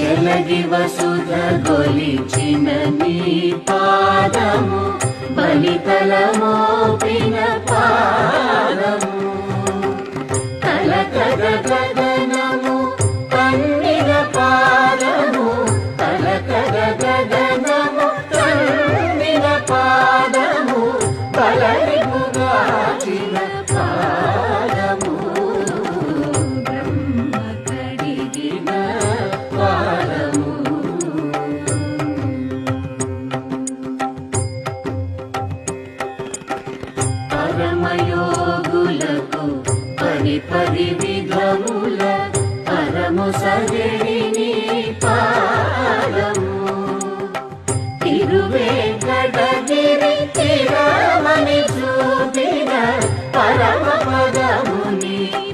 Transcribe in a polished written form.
ఎలగి వసుధ గొలిచిన నీ పాదము బలితలమోపిన పాదము కలకద గగనము కన్నిన పాదము కలకద గగనము కన్నిన పాదము బలరిపుగాచిన పాదము బ్రహ్మ కడిగిన పాదము పరమయోగులకు పరి విధముల పరము సజడిని పాదము తిరువేంకటగిరి తిరమని చూపిన పరమ పదముని